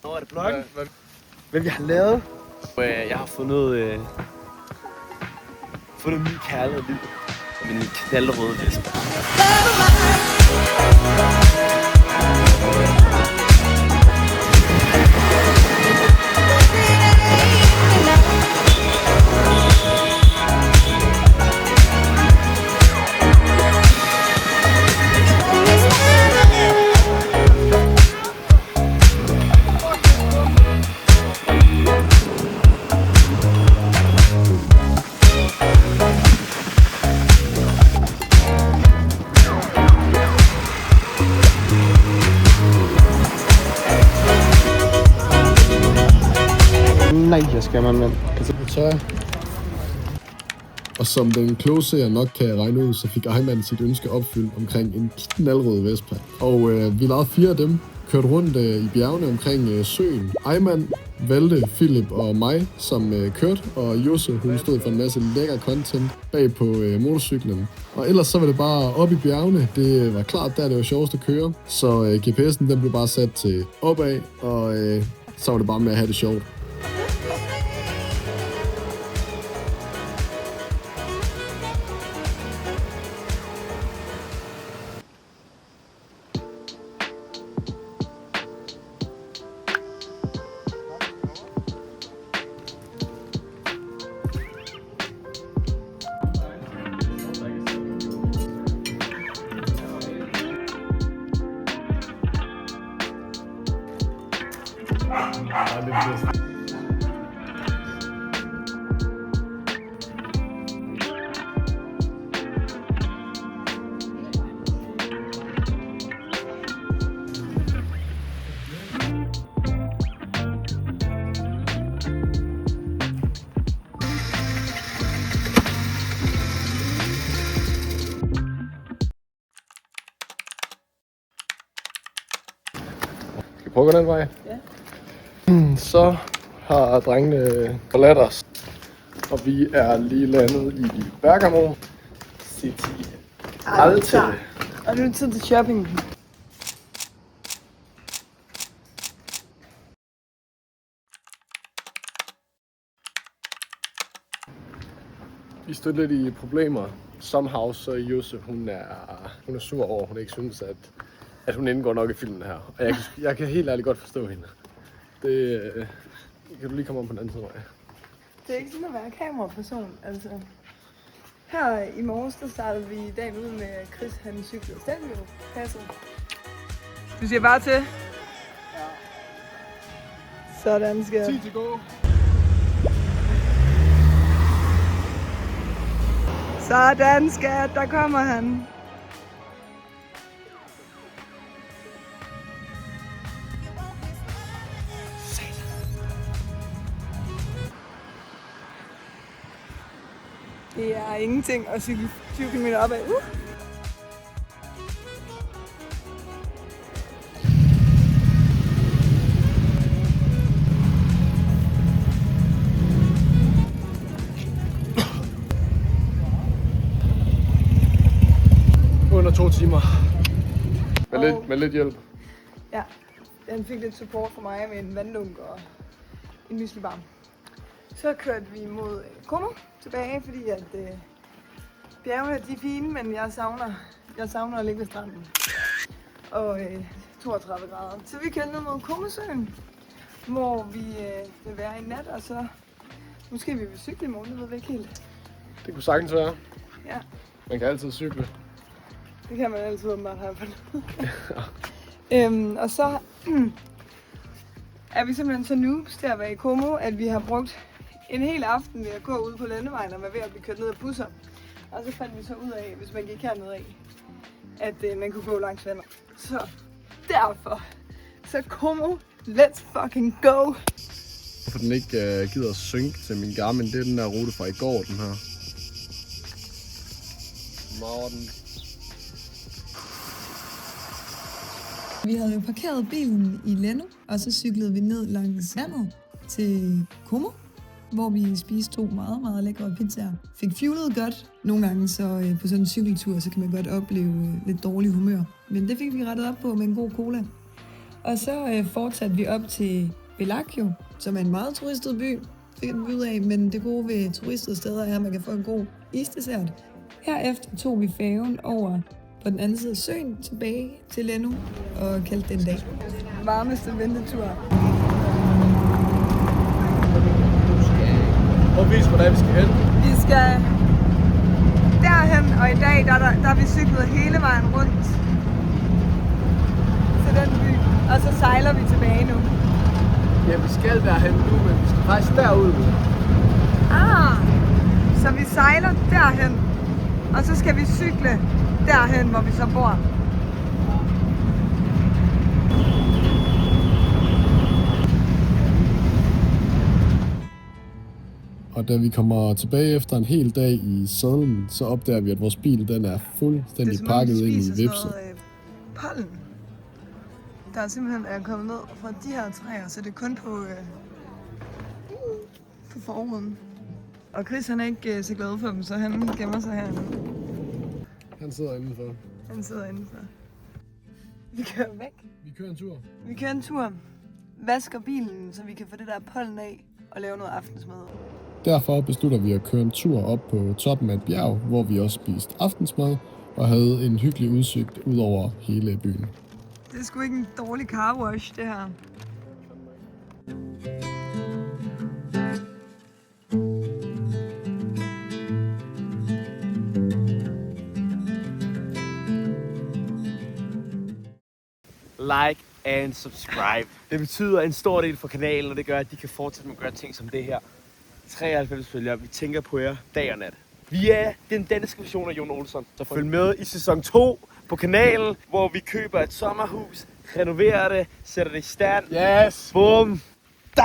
Nå, er det bloggen? Hvad vi har lavet? Jeg har fundet en ny kærlighed liv. Min knaldrøde vespe. Nej, jeg skal man, mand. Så og som den kloge seer nok kan regne ud, så fik Ayman sit ønske opfyldt omkring en knaldrød Vespa. Og vi lavede 4 af dem, kørte rundt i bjergene omkring søen. Ayman valgte Philip og mig, som kørte, og Josse, hun stod for en masse lækker content bag på motorcyklen. Og ellers så var det bare op i bjergene. Det var klart, der det var sjovest at køre. Så GPS'en den blev bare sat til opad, og så var det bare med at have det sjovt. Prøv at gå den vej. Ja. Så har drengene forladt os, og vi er lige landet i Bergamo City. Alte. Og nu er det tid til shopping. Vi stod lidt i problemer. Somehow så Josse, hun er sur over, hun ikke synes, at hun indgår nok i filmen her. Og jeg kan helt ærligt godt forstå hende. Det kan du lige komme om på den anden side af. Det er ikke sådan at være kameraperson, altså. Her i morges, der startede vi dagen ud med Chris, han cyklede Stelvio. Passer. Du siger bare til. Ja. Sådan skal. 10 til go. Sådan skat, der kommer han. Det er ingenting at cykle 20 km opad. Under 2 timer. Med lidt hjælp. Ja, den fik lidt support fra mig med en vanddunk og en myslibar. Så kørte vi mod Como tilbage, fordi at bjergene de er fine, men jeg savner at ligge ved stranden. Og 32 grader. Så vi kørte ned mod Comosøen, hvor vi vil være i nat, og så måske vi vil cykle i morgen, det ved vi ikke helt. Det kunne sagtens være. Ja. Man kan altid cykle. Det kan man altid åbenbart have for og så er vi simpelthen så noobs til at være i Como, at vi har brugt en hel aften ved at gå ud på landevejen og være ved at blive kørt ned af busser. Og så fandt vi så ud af, hvis man gik hernede af, at man kunne gå langs vandet. Så derfor, så Como, let's fucking go! Hvorfor den ikke gider at synke til min Garmin, det er den der rute fra i går, den her. Morten. Vi havde jo parkeret bilen i Leno, og så cyklede vi ned langs vandet til Como, hvor vi spiste 2 meget, meget lækre pizzaer. Fik fuelet godt. Nogle gange så på sådan en cykeltur, så kan man godt opleve lidt dårlig humør. Men det fik vi rettet op på med en god cola. Og så fortsatte vi op til Bellagio, som er en meget turistet by, fik vi ud af, men det gode ved turistede steder er, at man kan få en god isdessert. Herefter tog vi færgen over på den anden side af søen tilbage til Leno og kaldte det en dag. Varmeste ventetur. Prøv at vise, hvordan vi skal hen. Vi skal derhen, og i dag der har vi cyklet hele vejen rundt til den by. Og så sejler vi tilbage nu. Ja, vi skal derhen nu, men vi skal faktisk derud. Så vi sejler derhen, og så skal vi cykle derhen, hvor vi så bor. Og da vi kommer tilbage efter en hel dag i sadlen, så opdager vi, at vores bil den er fuldstændig pakket ind i vipset. Pollen, der simpelthen er kommet ned fra de her træer, så det er kun på forruden. Og Chris han er ikke så glad for dem, så han gemmer sig hernede. Han sidder indenfor. Han sidder indenfor. Vi kører væk. Vi kører en tur. Vi kører en tur, vasker bilen, så vi kan få det der pollen af og lave noget aftensmad. Derfor beslutter vi at køre en tur op på toppen af et bjerg, hvor vi også spiste aftensmad og havde en hyggelig udsigt ud over hele byen. Det er sgu ikke en dårlig car wash, det her. Like and subscribe. Det betyder en stor del for kanalen, og det gør, at de kan fortsætte med at gøre ting som det her. 93 følgere, vi tænker på jer dag og nat. Vi er den danske version af Jon Olsson, så følg med i sæson 2 på kanalen, hvor vi køber et sommerhus, renoverer det, sætter det i stand. Yes! Bum! Da!